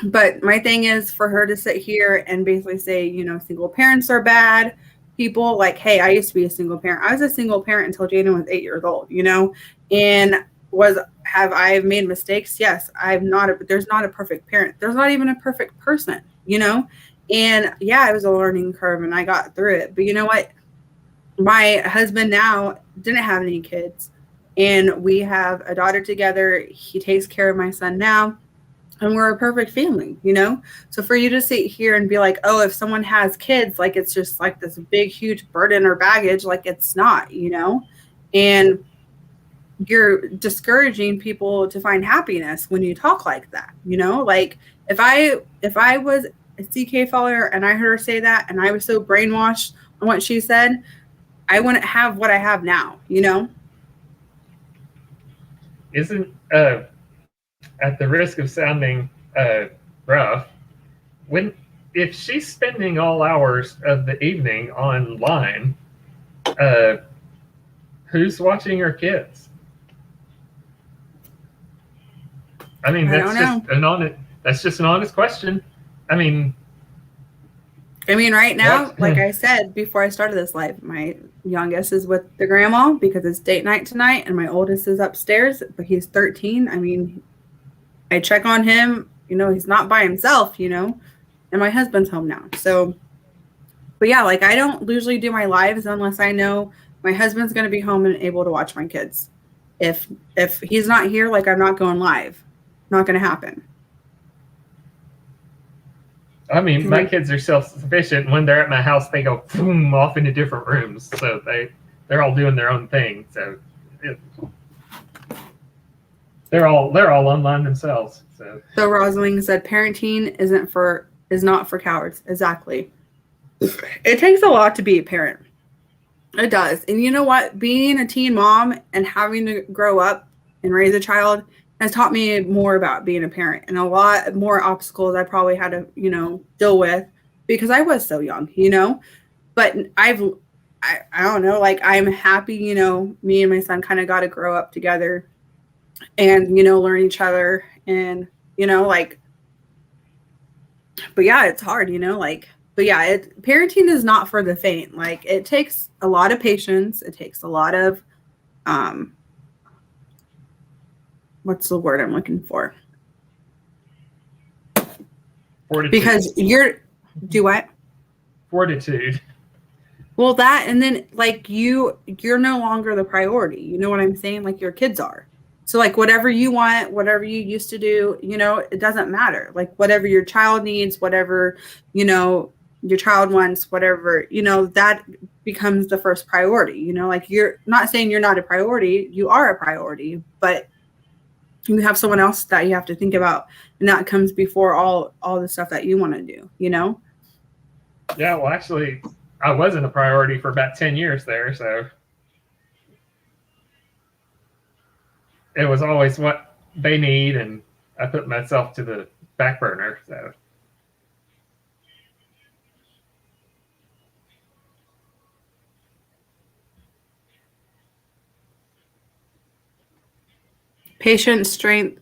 But my thing is for her to sit here and basically say, single parents are bad people. Like, hey, I used to be a single parent. I was a single parent until Jaden was 8 years old, and have I made mistakes? Yes. There's not a perfect parent. There's not even a perfect person, and yeah, it was a learning curve and I got through it. But you know what? My husband now didn't have any kids, and we have a daughter together. He takes care of my son now. And we're a perfect family, So for you to sit here and be like, oh, if someone has kids, like it's just like this big, huge burden or baggage, like it's not, and you're discouraging people to find happiness when you talk like that, like if I was a CK follower and I heard her say that and I was so brainwashed on what she said, I wouldn't have what I have now, Isn't at the risk of sounding rough, when if she's spending all hours of the evening online, uh, who's watching her kids? I mean, that's just an honest question. I mean, I mean, right now, What? like I said before I started this live, my youngest is with the grandma because it's date night tonight, and my oldest is upstairs, but he's 13. I mean, I check on him, he's not by himself, and my husband's home now. So, but yeah, like I don't usually do my lives unless I know my husband's going to be home and able to watch my kids. If he's not here, like I'm not going live. Not going to happen. I mean, my kids are self-sufficient. When they're at my house, they go boom off into different rooms, so they're all doing their own thing. So they're all online themselves. So Rosalind said, parenting is not for cowards. Exactly. It takes a lot to be a parent. It does. And you know what? Being a teen mom and having to grow up and raise a child has taught me more about being a parent and a lot more obstacles I probably had to, deal with because I was so young, But I don't know, like I'm happy, me and my son kind of got to grow up together and, learn each other and, like, but yeah, it's hard, but yeah, parenting is not for the faint. Like it takes a lot of patience. It takes a lot of, what's the word I'm looking for? fortitude. Because do what? Fortitude. Well, that, and then like you're no longer the priority. You know what I'm saying? Like your kids are. So like whatever you want, whatever you used to do, it doesn't matter. Like whatever your child needs, whatever, your child wants, whatever, that becomes the first priority, like you're not saying you're not a priority. You are a priority, but you have someone else that you have to think about. And that comes before all the stuff that you want to do, Yeah. Well, actually, I wasn't a priority for about 10 years there. So it was always what they need. And I put myself to the back burner. So. Patience, strength,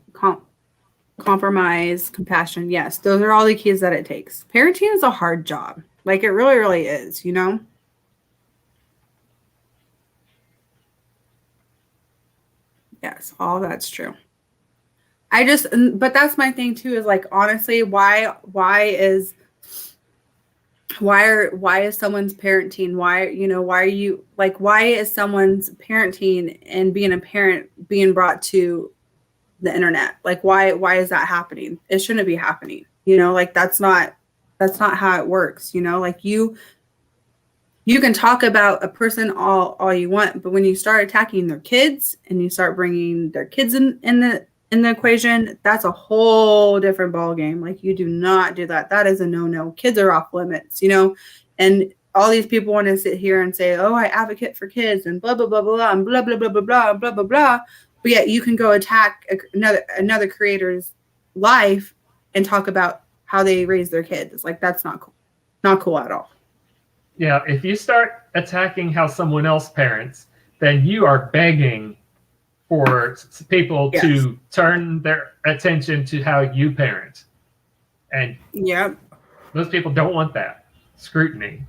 compromise, compassion. Yes, those are all the keys that it takes. Parenting is a hard job. Like it really, really is, Yes, all that's true. But that's my thing too, is like, honestly, why is someone's parenting? Why are you like, why is someone's parenting and being a parent being brought to the internet? Like, why is that happening? It shouldn't be happening. Like that's not how it works. Like you can talk about a person all you want, but when you start attacking their kids and you start bringing their kids in the equation, that's a whole different ball game. Like you do not do that. That is a no. Kids are off limits, and all these people want to sit here and say, oh, I advocate for kids and blah blah blah blah and blah blah blah blah blah blah blah blah. But yet you can go attack another creator's life and talk about how they raise their kids. It's like, that's not cool. Not cool at all. Yeah, if you start attacking how someone else parents, then you are begging for people to turn their attention to how you parent. And those people don't want that scrutiny.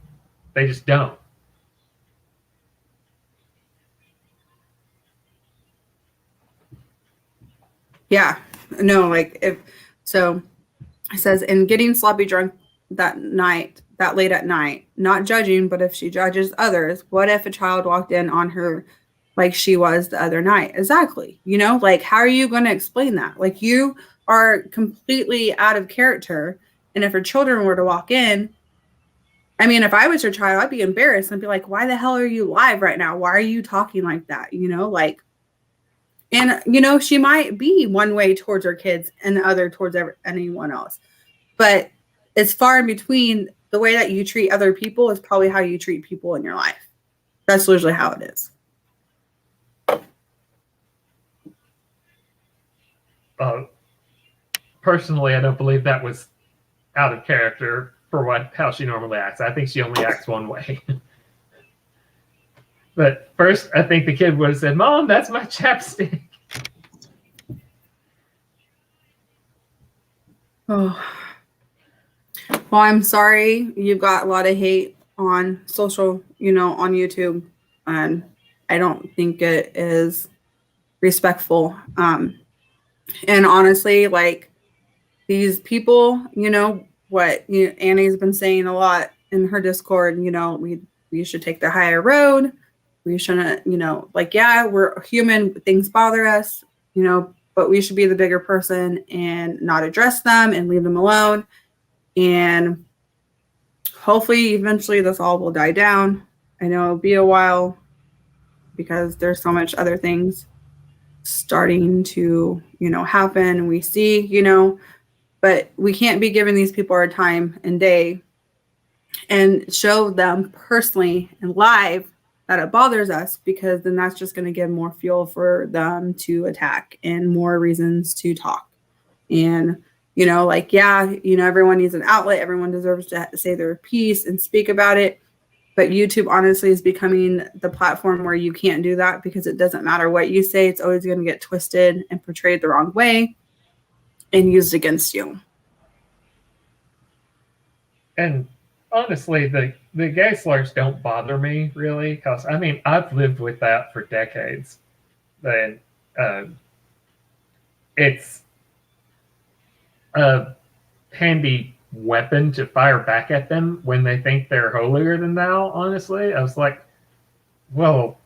They just don't. Yeah, no, like it says, in getting sloppy drunk that late at night, not judging, but if she judges others, what if a child walked in on her like she was the other night? Exactly. Like, how are you going to explain that? Like, you are completely out of character. And if her children were to walk in, I mean, if I was your child, I'd be embarrassed and be like, why the hell are you live right now? Why are you talking like that? Like, and, she might be one way towards her kids and the other towards anyone else. But it's far in between. The way that you treat other people is probably how you treat people in your life. That's usually how it is. Personally, I don't believe that was out of character for how she normally acts. I think she only acts one way. But first, I think the kid would have said, Mom, that's my chapstick. Oh. Well, I'm sorry you've got a lot of hate on social, on YouTube, and I don't think it is respectful. And honestly, like these people, what Annie's been saying a lot in her Discord, we should take the higher road. We shouldn't, like, yeah, we're human, things bother us, but we should be the bigger person and not address them and leave them alone. And hopefully eventually this all will die down. I know it'll be a while because there's so much other things starting to, happen. We see, but we can't be giving these people our time and day and show them personally and live that it bothers us, because then that's just going to give more fuel for them to attack and more reasons to talk. And everyone needs an outlet, everyone deserves to say their piece and speak about it, but YouTube honestly is becoming the platform where you can't do that, because it doesn't matter what you say, it's always going to get twisted and portrayed the wrong way and used against you. And honestly, the gay slurs don't bother me really, because I mean I've lived with that for decades, and it's a handy weapon to fire back at them when they think they're holier than thou. Honestly, I was like, well,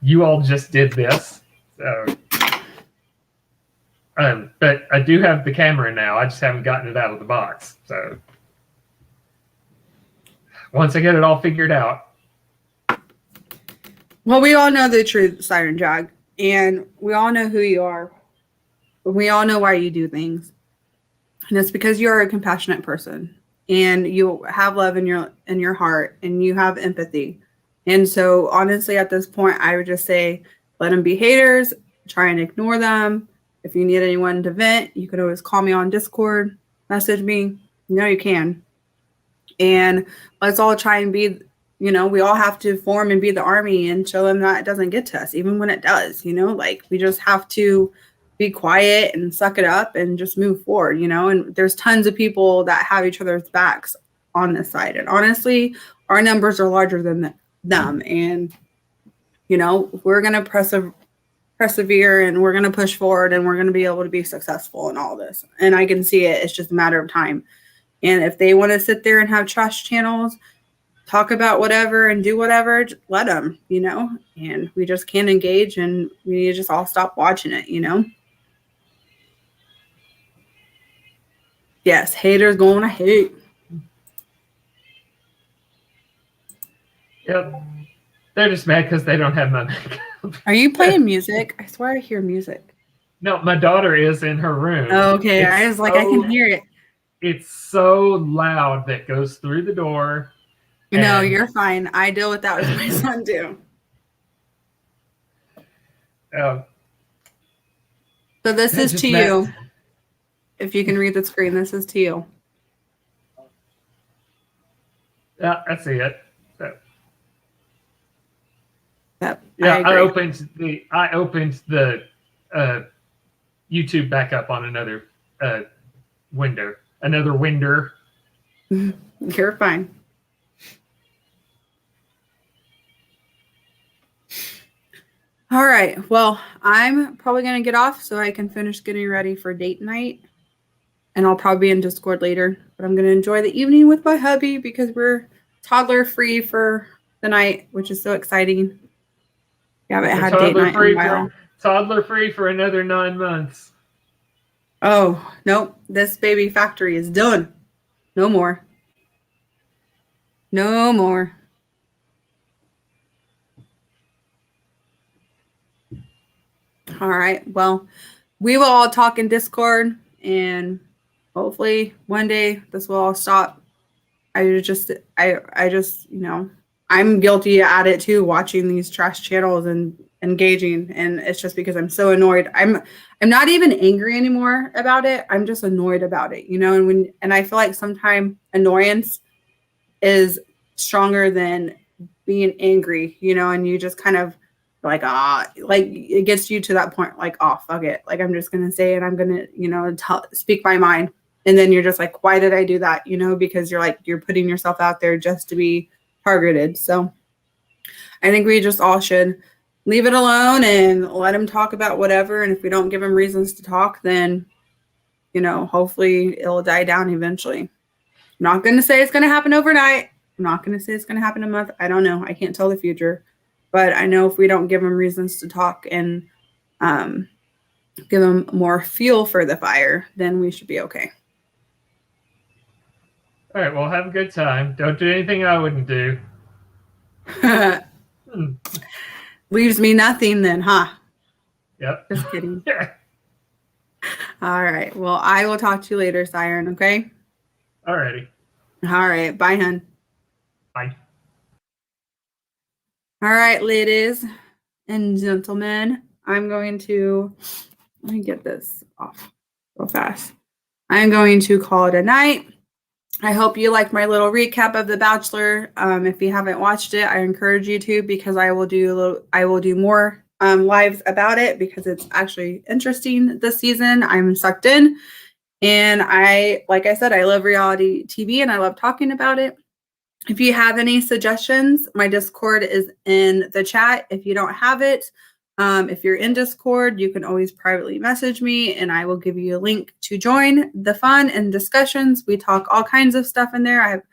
you all just did this, so. But I do have the camera now. I just haven't gotten it out of the box. So once I get it all figured out. Well, we all know the truth, Siren Jag, and we all know who you are. We all know why you do things. And it's because you're a compassionate person and you have love in your heart and you have empathy. And so honestly, at this point, I would just say, let them be haters, try and ignore them. If you need anyone to vent, you can always call me on Discord, message me. You can. And let's all try and be, we all have to form and be the army and show them that it doesn't get to us, even when it does, like we just have to be quiet and suck it up and just move forward, and there's tons of people that have each other's backs on this side. And honestly, our numbers are larger than them. And, we're going to persevere and we're going to push forward and we're going to be able to be successful in all this. And I can see it. It's just a matter of time. And if they want to sit there and have trash channels, talk about whatever and do whatever, let them, and we just can't engage, and we need to just all stop watching it, Yes, haters going to hate. Yep. They're just mad because they don't have my makeup. Are you playing music? I swear I hear music. No, my daughter is in her room. Oh, okay. I was like, I can hear it. It's so loud that goes through the door. No, you're fine. I deal with that with my son too. So this is to you. If you can read the screen, this is to you. Yeah, I see it. So. Yep, yeah, I opened the YouTube back up on another window. Another window. You're fine. All right. Well, I'm probably going to get off so I can finish getting ready for date night. And I'll probably be in Discord later. But I'm going to enjoy the evening with my hubby because we're toddler free for the night, which is so exciting. We haven't had date night in a while. Toddler free for another 9 months. Oh, nope. This baby factory is done. No more. No more. All right. Well, we will all talk in Discord, and hopefully one day this will all stop. I just, I'm guilty at it too, watching these trash channels and engaging. And it's just because I'm so annoyed. I'm not even angry anymore about it. I'm just annoyed about it, and I feel like sometimes annoyance is stronger than being angry, and you just kind of like, it gets you to that point, like, fuck it. Like, I'm just going to say it. I'm going to, speak my mind. And then you're just like, why did I do that? You know, because you're putting yourself out there just to be targeted. So I think we just all should leave it alone and let them talk about whatever. And if we don't give them reasons to talk, then, you know, hopefully it'll die down eventually. I'm not going to say it's going to happen overnight. I'm not going to say it's going to happen in a month. I don't know. I can't tell the future. But I know if we don't give them reasons to talk and give them more fuel for the fire, then we should be okay. All right. Well, have a good time. Don't do anything I wouldn't do. Leaves me nothing then, huh? Yep. Just kidding. All right. Well, I will talk to you later, Siren, okay? All righty. All right. Bye, hun. Bye. All right, ladies and gentlemen. I'm going to, let me get this off real fast. I'm going to call it a night. I hope you liked my little recap of The Bachelor. If you haven't watched it, I encourage you to, because I will do more lives about it, because it's actually interesting this season. I'm sucked in, and like I said, I love reality TV and I love talking about it. If you have any suggestions, my Discord is in the chat. If you don't have it, if you're in Discord, you can always privately message me and I will give you a link to join the fun and discussions. We talk all kinds of stuff in there.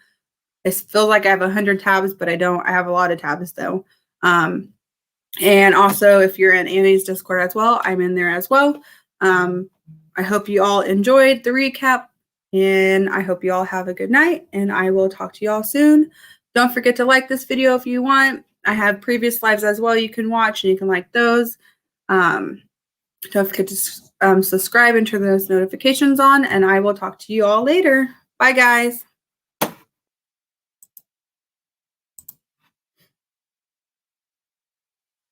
It feels like I have 100 tabs, but I don't. I have a lot of tabs though. And also, if you're in Annie's Discord as well, I'm in there as well. I hope you all enjoyed the recap, and I hope you all have a good night, and I will talk to you all soon. Don't forget to like this video if you want. I have previous lives as well you can watch, and you can like those. Don't forget to subscribe and turn those notifications on, and I will talk to you all later. Bye, guys.